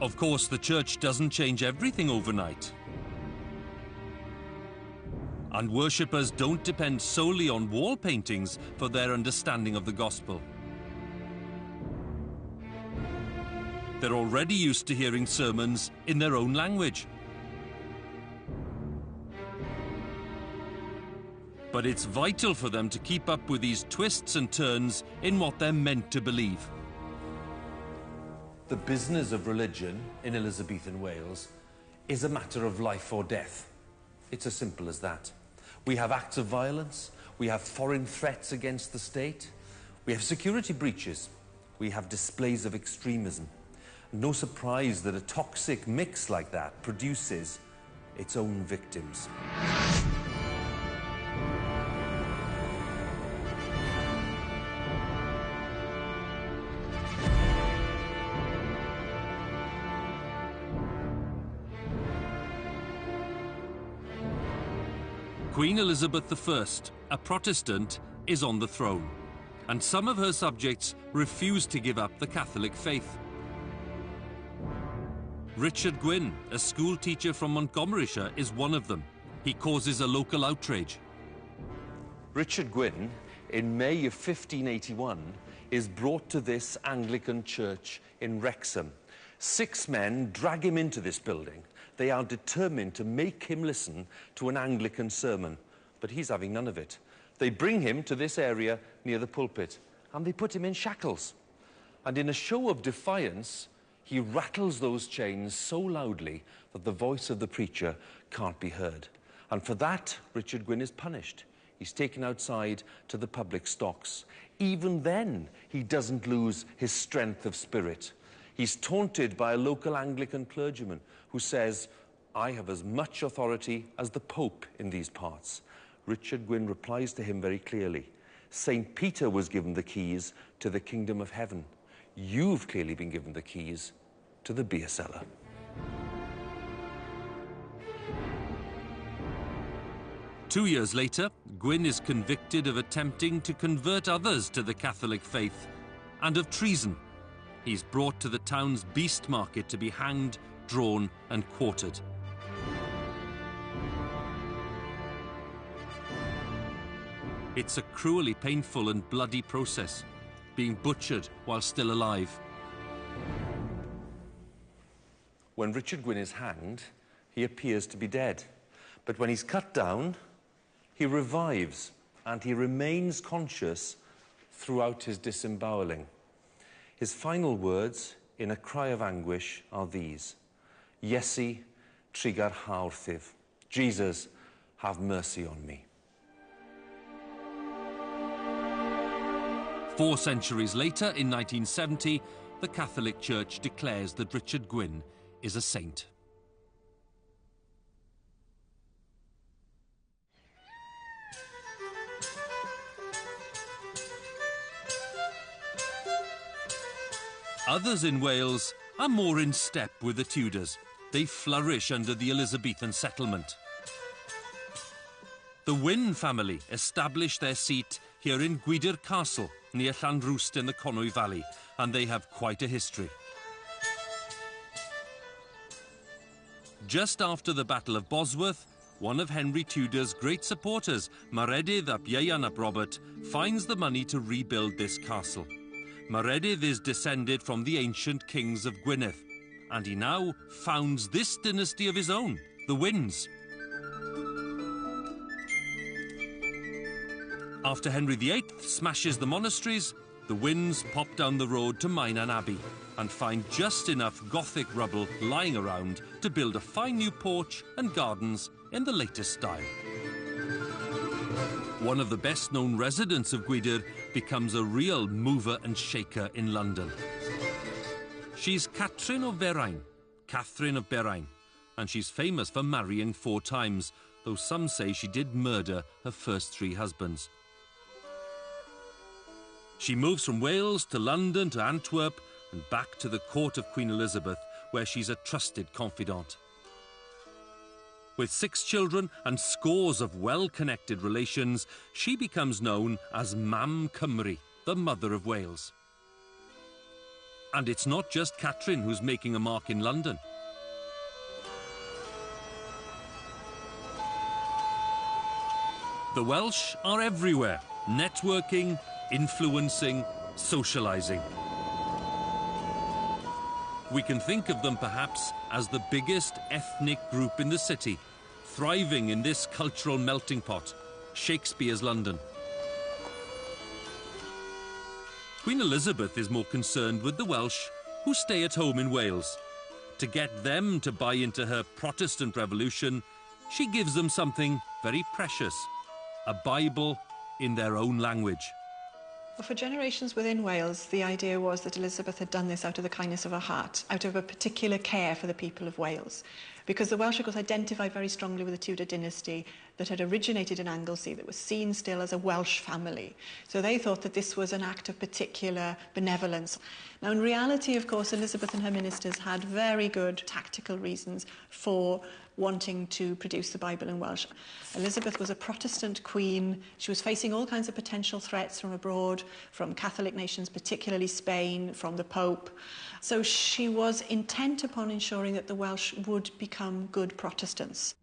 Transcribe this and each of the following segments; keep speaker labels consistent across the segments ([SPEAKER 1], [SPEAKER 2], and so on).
[SPEAKER 1] Of course, the church doesn't change everything overnight. And worshippers don't depend solely on wall paintings for their understanding of the gospel. They're already used to hearing sermons in their own language. But it's vital for them to keep up with these twists and turns in what they're meant to believe.
[SPEAKER 2] The business of religion in Elizabethan Wales is a matter of life or death. It's as simple as that. We have acts of violence, we have foreign threats against the state, we have security breaches, we have displays of extremism. No surprise that a toxic mix like that produces its own victims.
[SPEAKER 1] Queen Elizabeth I, a Protestant, is on the throne, and some of her subjects refuse to give up the Catholic faith. Richard Gwyn, a school teacher from Montgomeryshire, is one of them. He causes a local outrage.
[SPEAKER 2] Richard Gwyn, in May of 1581, is brought to this Anglican church in Wrexham. 6 men drag him into this building. They are determined to make him listen to an Anglican sermon, but he's having none of it. They bring him to this area near the pulpit, and they put him in shackles. And in a show of defiance, he rattles those chains so loudly that the voice of the preacher can't be heard. And for that, Richard Gwyn is punished. He's taken outside to the public stocks. Even then, he doesn't lose his strength of spirit. He's taunted by a local Anglican clergyman who says, "I have as much authority as the Pope in these parts." Richard Gwyn replies to him very clearly, "St. Peter was given the keys to the kingdom of heaven. You've clearly been given the keys to the beer cellar."
[SPEAKER 1] Two years later, Gwyn is convicted of attempting to convert others to the Catholic faith and of treason. He's brought to the town's beast market to be hanged, drawn and quartered. It's a cruelly painful and bloody process, being butchered while still alive.
[SPEAKER 2] When Richard Gwyn is hanged, he appears to be dead. But when he's cut down, he revives and he remains conscious throughout his disemboweling. His final words, in a cry of anguish, are these: "Iesu, trigar haurthyf." Jesus, have mercy on me.
[SPEAKER 1] 4 centuries later, in 1970, the Catholic Church declares that Richard Gwyn is a saint. Others in Wales are more in step with the Tudors. They flourish under the Elizabethan settlement. The Wyn family established their seat here in Gwydir Castle, near Llanrwst in the Conwy Valley, and they have quite a history. Just after the Battle of Bosworth, one of Henry Tudor's great supporters, Maredydd ap Ieuan ap Robert, finds the money to rebuild this castle. Maredydd is descended from the ancient kings of Gwynedd, and he now founds this dynasty of his own, the Wyns. After Henry VIII smashes the monasteries, the Wyns pop down the road to Mynant Abbey and find just enough Gothic rubble lying around to build a fine new porch and gardens in the latest style. One of the best-known residents of Gwydir becomes a real mover and shaker in London. She's Catherine of Berain, and she's famous for marrying 4 times, though some say she did murder her first 3 husbands. She moves from Wales to London to Antwerp and back to the court of Queen Elizabeth, where she's a trusted confidant. With 6 children and scores of well-connected relations, she becomes known as Mam Cymru, the Mother of Wales. And it's not just Catrin who's making a mark in London. The Welsh are everywhere, networking, influencing, socialising. We can think of them perhaps as the biggest ethnic group in the city, thriving in this cultural melting pot, Shakespeare's London. Queen Elizabeth is more concerned with the Welsh who stay at home in Wales. To get them to buy into her Protestant revolution, she gives them something very precious, a Bible in their own language.
[SPEAKER 3] Well, for generations within Wales, the idea was that Elizabeth had done this out of the kindness of her heart, out of a particular care for the people of Wales. Because the Welsh, of course, identified very strongly with the Tudor dynasty that had originated in Anglesey, that was seen still as a Welsh family. So they thought that this was an act of particular benevolence. Now, in reality, of course, Elizabeth and her ministers had very good tactical reasons for wanting to produce the Bible in Welsh. Elizabeth was a Protestant queen. She was facing all kinds of potential threats from abroad, from Catholic nations, particularly Spain, from the Pope. So she was intent upon ensuring that the Welsh would become good Protestants.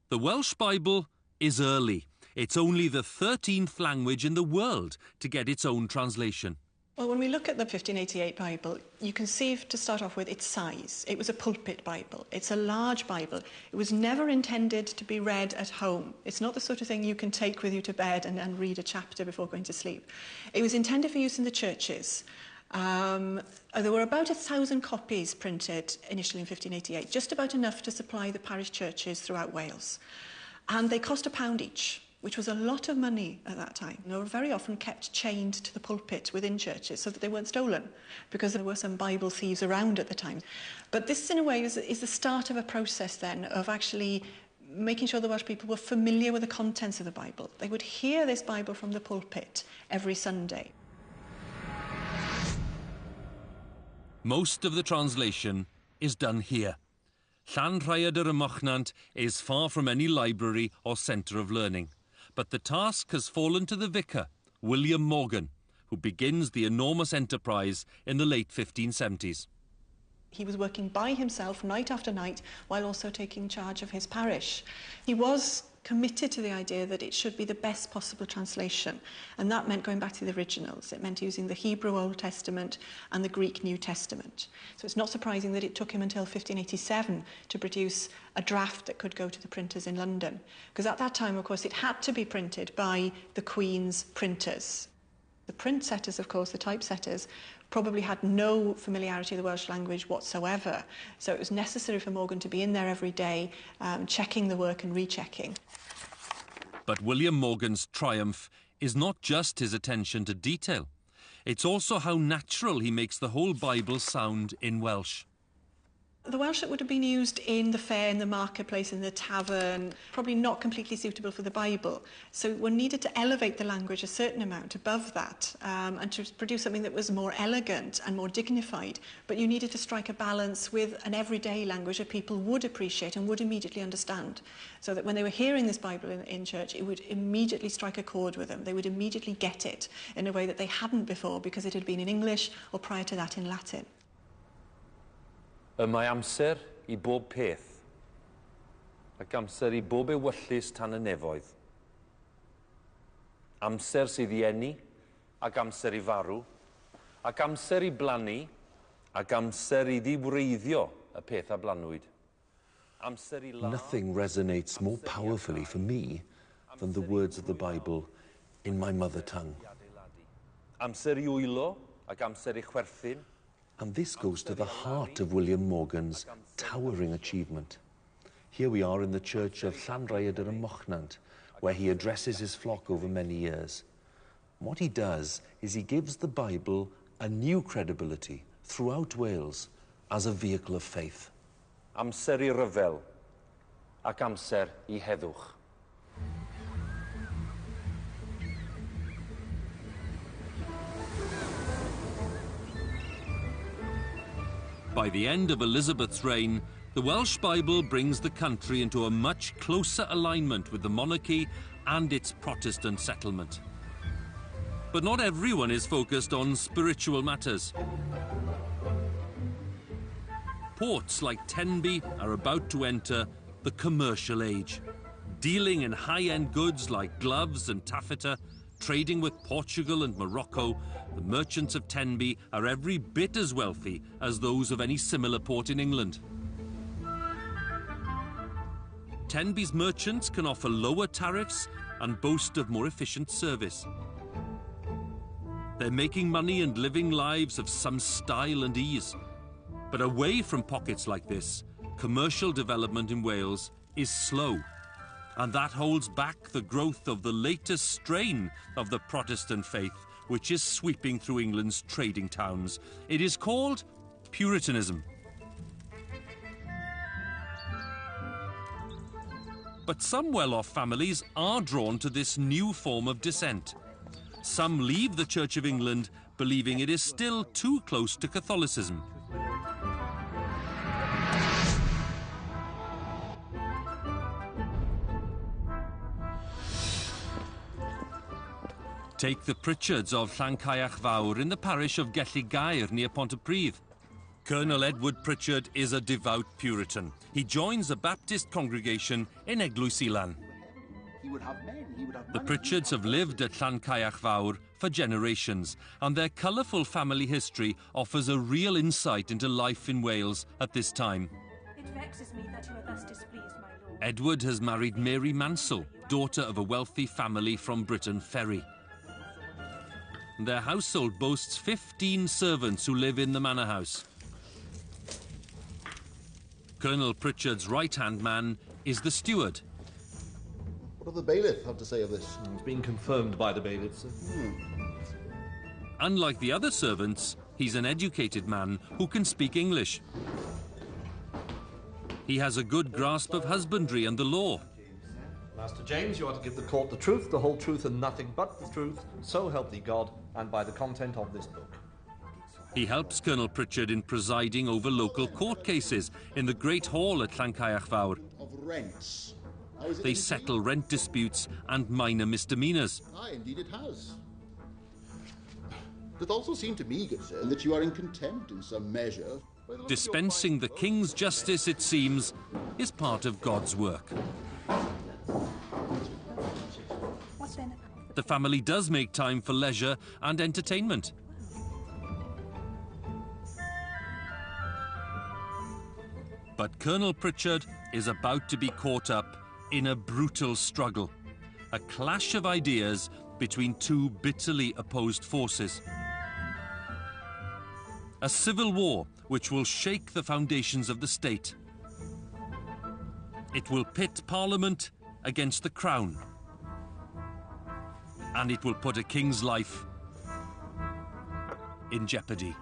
[SPEAKER 1] The Welsh Bible is early. It's only the 13th language in the world to get its own translation.
[SPEAKER 3] Well, when we look at the 1588 Bible, you can see, to start off with, its size. It was a pulpit Bible. It's a large Bible. It was never intended to be read at home. It's not the sort of thing you can take with you to bed and read a chapter before going to sleep. It was intended for use in the churches. There were about 1,000 copies printed initially in 1588, just about enough to supply the parish churches throughout Wales. And they cost £1 each, which was a lot of money at that time. They were very often kept chained to the pulpit within churches so that they weren't stolen, because there were some Bible thieves around at the time. But this, in a way, is the start of a process then of actually making sure the Welsh people were familiar with the contents of the Bible. They would hear this Bible from the pulpit every Sunday.
[SPEAKER 1] Most of the translation is done here. Llanrhaeadr y Mochnant is far from any library or centre of learning. But the task has fallen to the vicar, William Morgan, who begins the enormous enterprise in the late 1570s.
[SPEAKER 3] He was working by himself night after night while also taking charge of his parish. He was committed to the idea that it should be the best possible translation, and that meant going back to the originals. It meant using the Hebrew Old Testament and the Greek New Testament. So it's not surprising that it took him until 1587 to produce a draft that could go to the printers in London, because at that time, of course, it had to be printed by the Queen's printers. The print setters, of course, the typesetters, probably had no familiarity with the Welsh language whatsoever. So it was necessary for Morgan to be in there every day, checking the work and rechecking.
[SPEAKER 1] But William Morgan's triumph is not just his attention to detail. It's also how natural he makes the whole Bible sound in Welsh.
[SPEAKER 3] The Welsh that would have been used in the fair, in the marketplace, in the tavern, probably not completely suitable for the Bible. So one needed to elevate the language a certain amount above that, and to produce something that was more elegant and more dignified. But you needed to strike a balance with an everyday language that people would appreciate and would immediately understand. So that when they were hearing this Bible in church, it would immediately strike a chord with them. They would immediately get it in a way that they hadn't before, because it had been in English or prior to that in Latin.
[SPEAKER 2] Mae amser I bob peth, ac amser I bob ewyllus tan y nefoedd. Amser sydd I eni, ac amser I farw, ac amser I blannu, ac amser I ddibwreiddio y peth a blanwyd. Nothing resonates more powerfully for me than the words of the Bible in my mother tongue. Amser I wylo, ac amser I chwerthin. And this goes to the heart of William Morgan's towering achievement. Here we are in the church of Llanrhaeadr y Mochnant, where he addresses his flock over many years. What he does is he gives the Bible a new credibility throughout Wales as a vehicle of faith. Amser I ryfel, ac amser I heddwch.
[SPEAKER 1] By the end of Elizabeth's reign, the Welsh Bible brings the country into a much closer alignment with the monarchy and its Protestant settlement. But not everyone is focused on spiritual matters. ports like Tenby are about to enter the commercial age. Dealing in high-end goods like gloves and taffeta, trading with Portugal and Morocco, the merchants of Tenby are every bit as wealthy as those of any similar port in England. Tenby's merchants can offer lower tariffs and boast of more efficient service. They're making money and living lives of some style and ease. But away from pockets like this, commercial development in Wales is slow. And that holds back the growth of the latest strain of the Protestant faith, which is sweeping through England's trading towns. It is called Puritanism. But some well-off families are drawn to this new form of dissent. Some leave the Church of England believing it is still too close to Catholicism. Take the Pritchards of Llancaich Fawr in the parish of Gelli Gaer near prt3. Colonel Edward Pritchard is a devout Puritan. He joins a Baptist congregation in Eglwys Ilan. The Pritchards have lived at Llancaich Fawr for generations, and their colourful family history offers a real insight into life in Wales at this time.
[SPEAKER 4] It vexes me that you are thus displeased, my lord.
[SPEAKER 1] Edward has married Mary Mansell, daughter of a wealthy family from Briton Ferry. Their household boasts 15 servants who live in the manor house. Colonel Pritchard's right-hand man is the steward.
[SPEAKER 5] What does the bailiff have to say of this?
[SPEAKER 6] It's been confirmed by the bailiff, sir.
[SPEAKER 1] Unlike the other servants, he's an educated man who can speak English. He has a good grasp of husbandry and the law.
[SPEAKER 6] Master James, you are to give the court the truth, the whole truth, and nothing but the truth. So help thee God, and by the content of this book.
[SPEAKER 1] He helps Colonel Pritchard in presiding over local court cases in the Great Hall at Llancaich Fawr.
[SPEAKER 5] Of rents.
[SPEAKER 1] They settle rent disputes and minor misdemeanours.
[SPEAKER 5] Aye, indeed it has. It also seemed to me, good sir, that you are in contempt in some measure.
[SPEAKER 1] Dispensing the King's justice, it seems, is part of God's work. The family does make time for leisure and entertainment. But Colonel Pritchard is about to be caught up in a brutal struggle, a clash of ideas between two bitterly opposed forces. A civil war which will shake the foundations of the state. It will pit Parliament against the Crown. And it will put a king's life in jeopardy.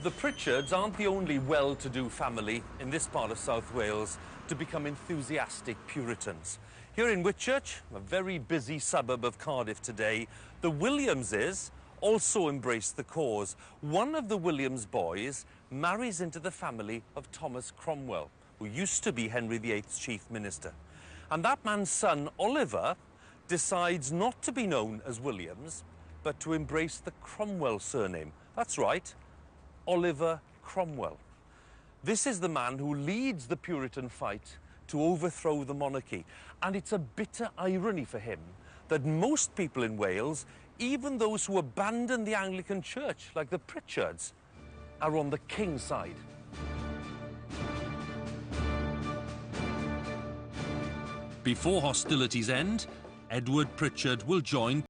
[SPEAKER 2] The Pritchards aren't the only well-to-do family in this part of South Wales to become enthusiastic Puritans. Here in Whitchurch, a very busy suburb of Cardiff today, the Williamses also embrace the cause. One of the Williams boys marries into the family of Thomas Cromwell, who used to be Henry VIII's chief minister. And that man's son, Oliver, decides not to be known as Williams, but to embrace the Cromwell surname. That's right, Oliver Cromwell. This is the man who leads the Puritan fight to overthrow the monarchy. And it's a bitter irony for him that most people in Wales, even those who abandon the Anglican Church, like the Pritchards, are on the king's side.
[SPEAKER 1] Before hostilities end, Edward Pritchard will join